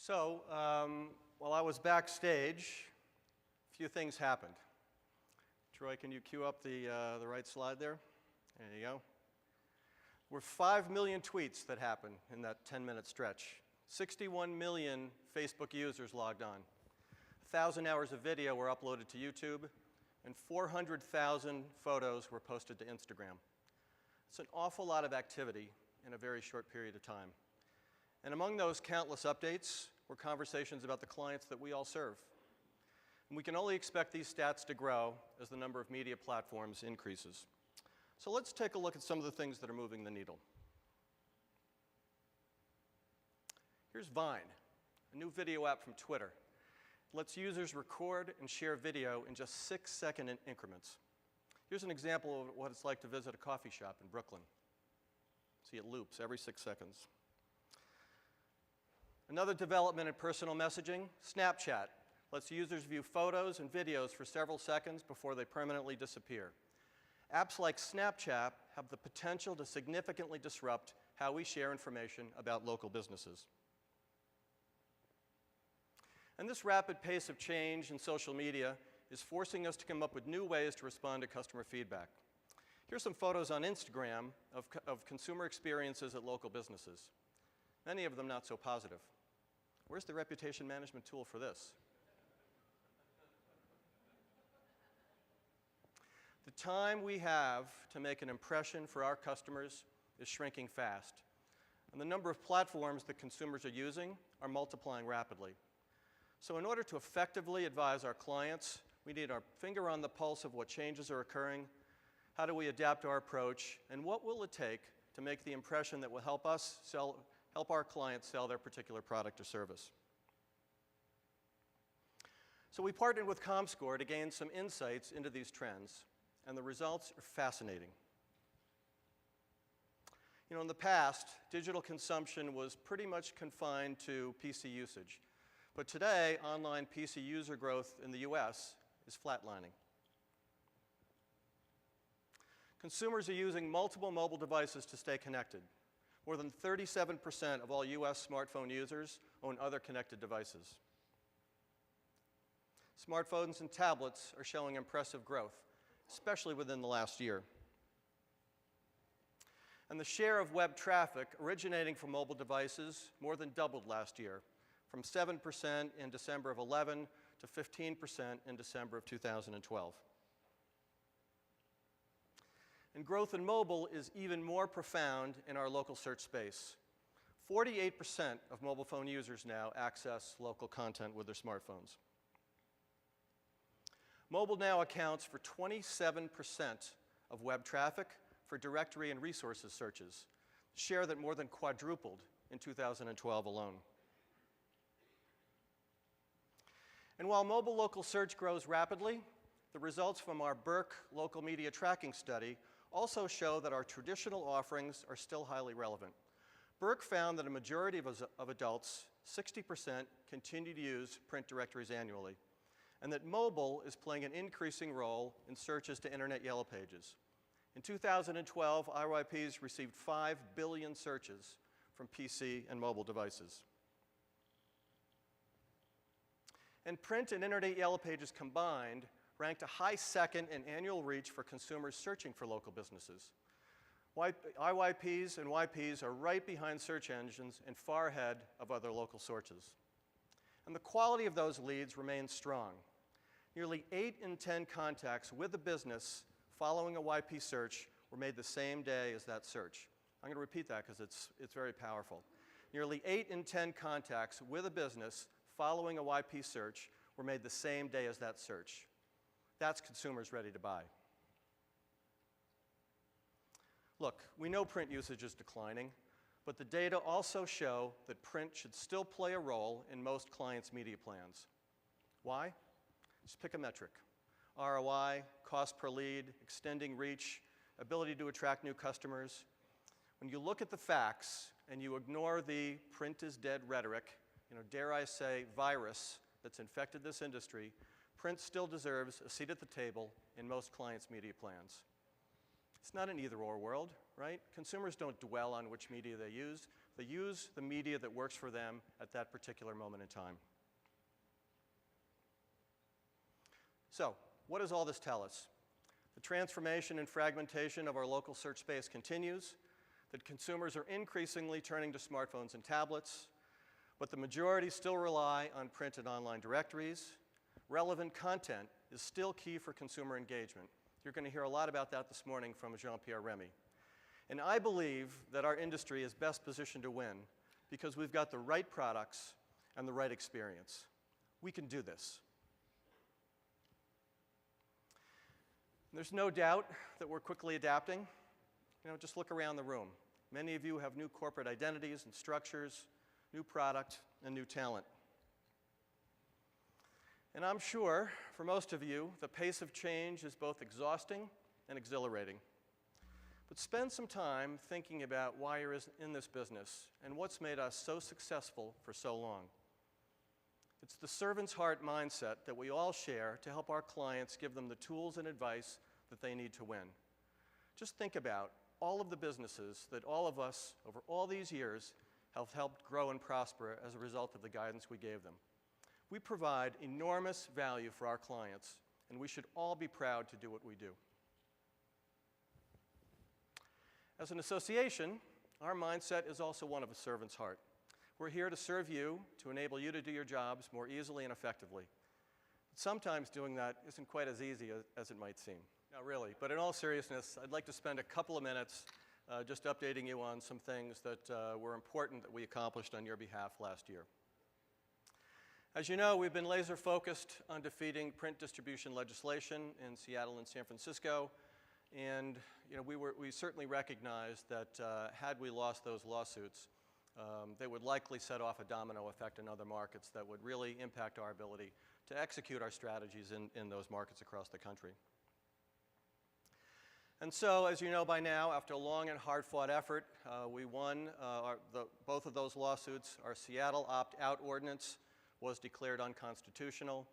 While I was backstage, a few things happened. Troy, can you cue up the right slide there? There you go. There were 5 million tweets that happened in that 10-minute stretch. 61 million Facebook users logged on. 1,000 hours of video were uploaded to YouTube, and 400,000 photos were posted to Instagram. It's an awful lot of activity in a very short period of time. And among those countless updates were conversations about the clients that we all serve. And we can only expect these stats to grow as the number of media platforms increases. So let's take a look at some of the things that are moving the needle. Here's Vine, a new video app from Twitter. It lets users record and share video in just 6-second increments. Here's an example of what it's like to visit a coffee shop in Brooklyn. See, it loops every 6 seconds. Another development in personal messaging, Snapchat lets users view photos and videos for several seconds before they permanently disappear. Apps like Snapchat have the potential to significantly disrupt how we share information about local businesses. And this rapid pace of change in social media is forcing us to come up with new ways to respond to customer feedback. Here's some photos on Instagram of consumer experiences at local businesses. Many of them not so positive. Where's the reputation management tool for this? The time we have to make an impression for our customers is shrinking fast, and the number of platforms that consumers are using are multiplying rapidly. So in order to effectively advise our clients, we need our finger on the pulse of what changes are occurring, how do we adapt our approach, and what will it take to make the impression that will help our clients sell their particular product or service. So we partnered with ComScore to gain some insights into these trends, and the results are fascinating. You know, in the past, digital consumption was pretty much confined to PC usage, but today, online PC user growth in the US is flatlining. Consumers are using multiple mobile devices to stay connected. More than 37% of all US smartphone users own other connected devices. Smartphones and tablets are showing impressive growth, especially within the last year. And the share of web traffic originating from mobile devices more than doubled last year, from 7% in December of 11 to 15% in December of 2012. And growth in mobile is even more profound in our local search space. 48% of mobile phone users now access local content with their smartphones. Mobile now accounts for 27% of web traffic for directory and resources searches, a share that more than quadrupled in 2012 alone. And while mobile local search grows rapidly, the results from our Burke local media tracking study also show that our traditional offerings are still highly relevant. Burke found that a majority of adults, 60%, continue to use print directories annually, and that mobile is playing an increasing role in searches to Internet Yellow Pages. In 2012, IYPs received 5 billion searches from PC and mobile devices. And print and Internet Yellow Pages combined ranked a high second in annual reach for consumers searching for local businesses. IYPs and YPs are right behind search engines and far ahead of other local sources. And the quality of those leads remains strong. Nearly 8 in 10 contacts with a business following a YP search were made the same day as that search. I'm going to repeat that because it's very powerful. Nearly 8 in 10 contacts with a business following a YP search were made the same day as that search. That's consumers ready to buy. Look, we know print usage is declining, but the data also show that print should still play a role in most clients' media plans. Why? Just pick a metric. ROI, cost per lead, extending reach, ability to attract new customers. When you look at the facts and you ignore the print is dead rhetoric, dare I say virus that's infected this industry, print still deserves a seat at the table in most clients' media plans. It's not an either-or world. right? Consumers don't dwell on which media they use. They use the media that works for them at that particular moment in time. So, what does all this tell us? The transformation and fragmentation of our local search space continues, that consumers are increasingly turning to smartphones and tablets, but the majority still rely on print and online directories. Relevant content is still key for consumer engagement. You're going to hear a lot about that this morning from Jean-Pierre Remy. And I believe that our industry is best positioned to win because we've got the right products and the right experience. We can do this. There's no doubt that we're quickly adapting. Just look around the room. Many of you have new corporate identities and structures, new product, and new talent. And I'm sure, for most of you, the pace of change is both exhausting and exhilarating. But spend some time thinking about why you're in this business and what's made us so successful for so long. It's the servant's heart mindset that we all share to help our clients give them the tools and advice that they need to win. Just think about all of the businesses that all of us, over all these years, have helped grow and prosper as a result of the guidance we gave them. We provide enormous value for our clients, and we should all be proud to do what we do. As an association, our mindset is also one of a servant's heart. We're here to serve you, to enable you to do your jobs more easily and effectively. But sometimes doing that isn't quite as easy as it might seem. Not really, but in all seriousness, I'd like to spend a couple of minutes just updating you on some things that were important that we accomplished on your behalf last year. As you know, we've been laser focused on defeating print distribution legislation in Seattle and San Francisco, and we certainly recognized that had we lost those lawsuits, they would likely set off a domino effect in other markets that would really impact our ability to execute our strategies in those markets across the country. And so, as you know by now, after a long and hard-fought effort, we won both of those lawsuits. Our Seattle opt-out ordinance was declared unconstitutional.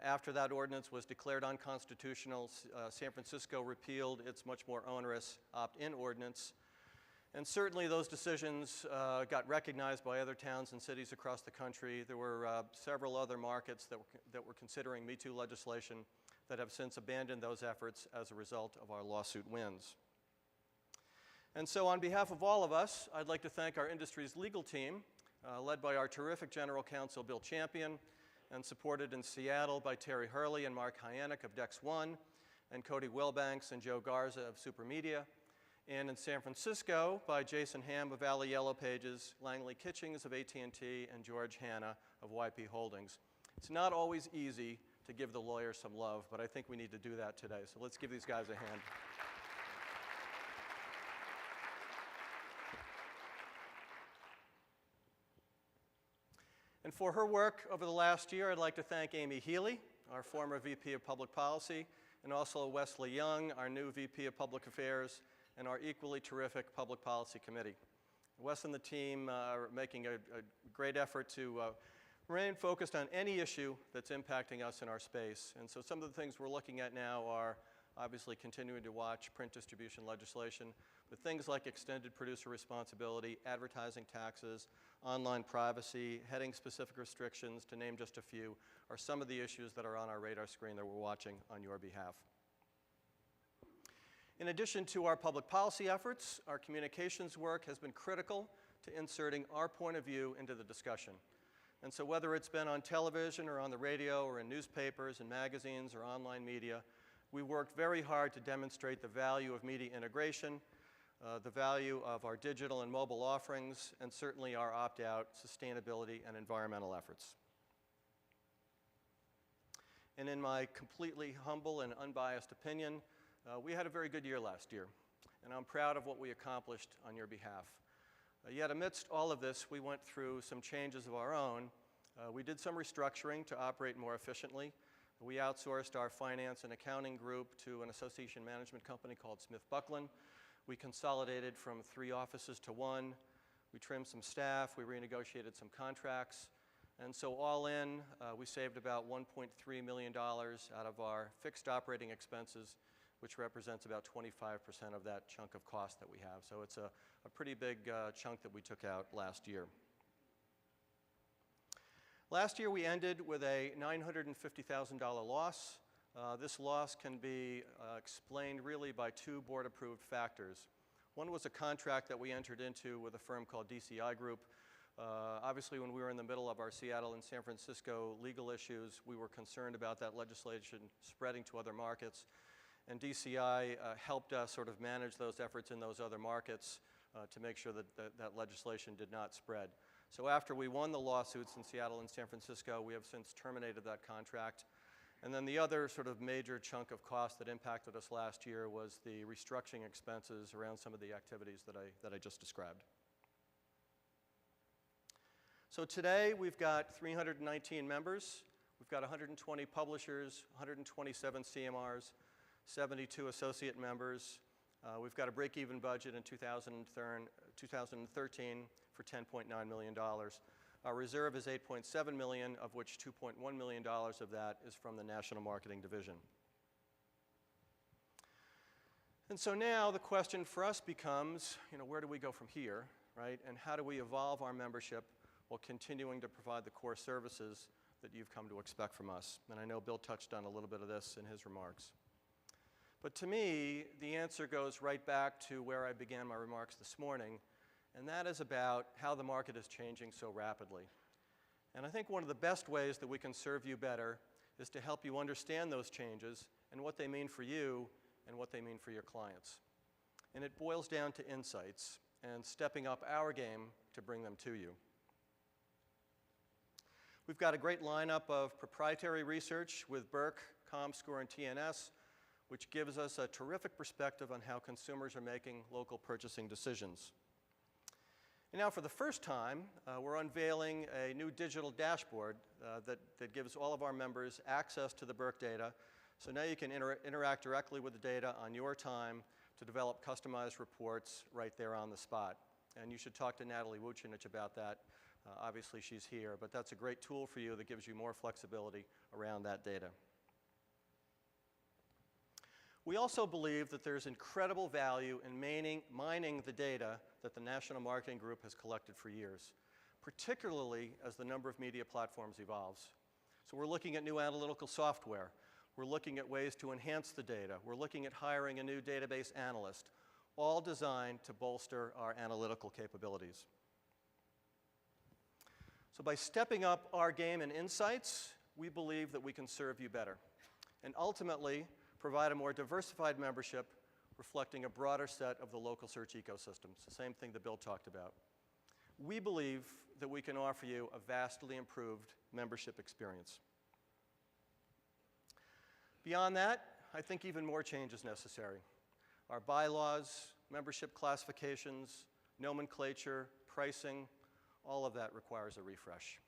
After that ordinance was declared unconstitutional, San Francisco repealed its much more onerous opt-in ordinance. And certainly those decisions got recognized by other towns and cities across the country. There were several other markets that were considering Me Too legislation that have since abandoned those efforts as a result of our lawsuit wins. And so on behalf of all of us, I'd like to thank our industry's legal team, led by our terrific General Counsel, Bill Champion, and supported in Seattle by Terry Hurley and Mark Hyanek of Dex One, and Cody Wilbanks and Joe Garza of Supermedia, and in San Francisco by Jason Ham of Valley Yellow Pages, Langley Kitchings of AT&T, and George Hanna of YP Holdings. It's not always easy to give the lawyers some love, but I think we need to do that today, so let's give these guys a hand. And for her work over the last year, I'd like to thank Amy Healy, our former VP of Public Policy, and also Wesley Young, our new VP of Public Affairs, and our equally terrific Public Policy Committee. Wes and the team are making a great effort to remain focused on any issue that's impacting us in our space. And so some of the things we're looking at now are obviously continuing to watch print distribution legislation, but things like extended producer responsibility, advertising taxes, online privacy, heading-specific restrictions, to name just a few, are some of the issues that are on our radar screen that we're watching on your behalf. In addition to our public policy efforts, our communications work has been critical to inserting our point of view into the discussion. And so whether it's been on television or on the radio or in newspapers and magazines or online media, we worked very hard to demonstrate the value of media integration, the value of our digital and mobile offerings, and certainly our opt-out, sustainability, and environmental efforts. And in my completely humble and unbiased opinion, we had a very good year last year, and I'm proud of what we accomplished on your behalf. Yet amidst all of this, we went through some changes of our own. We did some restructuring to operate more efficiently. We outsourced our finance and accounting group to an association management company called Smith Buckland. We consolidated from 3 offices to 1. We trimmed some staff. We renegotiated some contracts. And so all in, we saved about $1.3 million out of our fixed operating expenses, which represents about 25% of that chunk of cost that we have. So it's a pretty big chunk that we took out last year. Last year we ended with a $950,000 loss. This loss can be explained really by two board-approved factors. One was a contract that we entered into with a firm called DCI Group. Obviously, when we were in the middle of our Seattle and San Francisco legal issues, we were concerned about that legislation spreading to other markets. And DCI helped us sort of manage those efforts in those other markets to make sure that that legislation did not spread. So after we won the lawsuits in Seattle and San Francisco, we have since terminated that contract. And then the other sort of major chunk of cost that impacted us last year was the restructuring expenses around some of the activities that I just described. So today we've got 319 members. We've got 120 publishers, 127 CMRs, 72 associate members. We've got a break-even budget in 2013 for $10.9 million. Our reserve is $8.7 million, of which $2.1 million of that is from the National Marketing Division. And so now the question for us becomes, where do we go from here, right? And how do we evolve our membership while continuing to provide the core services that you've come to expect from us? And I know Bill touched on a little bit of this in his remarks. But to me, the answer goes right back to where I began my remarks this morning, and that is about how the market is changing so rapidly. And I think one of the best ways that we can serve you better is to help you understand those changes and what they mean for you and what they mean for your clients. And it boils down to insights and stepping up our game to bring them to you. We've got a great lineup of proprietary research with Burke, ComScore, and TNS, which gives us a terrific perspective on how consumers are making local purchasing decisions. And now for the first time, we're unveiling a new digital dashboard that gives all of our members access to the Burke data. So now you can interact directly with the data on your time to develop customized reports right there on the spot. And you should talk to Natalie Vucinic about that. Obviously she's here, but that's a great tool for you that gives you more flexibility around that data. We also believe that there's incredible value in mining the data that the National Marketing Group has collected for years, particularly as the number of media platforms evolves. So we're looking at new analytical software. We're looking at ways to enhance the data. We're looking at hiring a new database analyst, all designed to bolster our analytical capabilities. So by stepping up our game in insights, we believe that we can serve you better and ultimately provide a more diversified membership reflecting a broader set of the local search ecosystems, the same thing that Bill talked about. We believe that we can offer you a vastly improved membership experience. Beyond that, I think even more change is necessary. Our bylaws, membership classifications, nomenclature, pricing, all of that requires a refresh.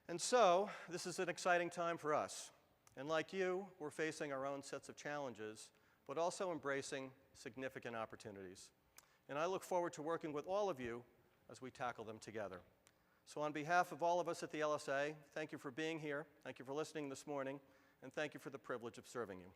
And so, this is an exciting time for us. And like you, we're facing our own sets of challenges, but also embracing significant opportunities. And I look forward to working with all of you as we tackle them together. So on behalf of all of us at the LSA, thank you for being here, thank you for listening this morning, and thank you for the privilege of serving you.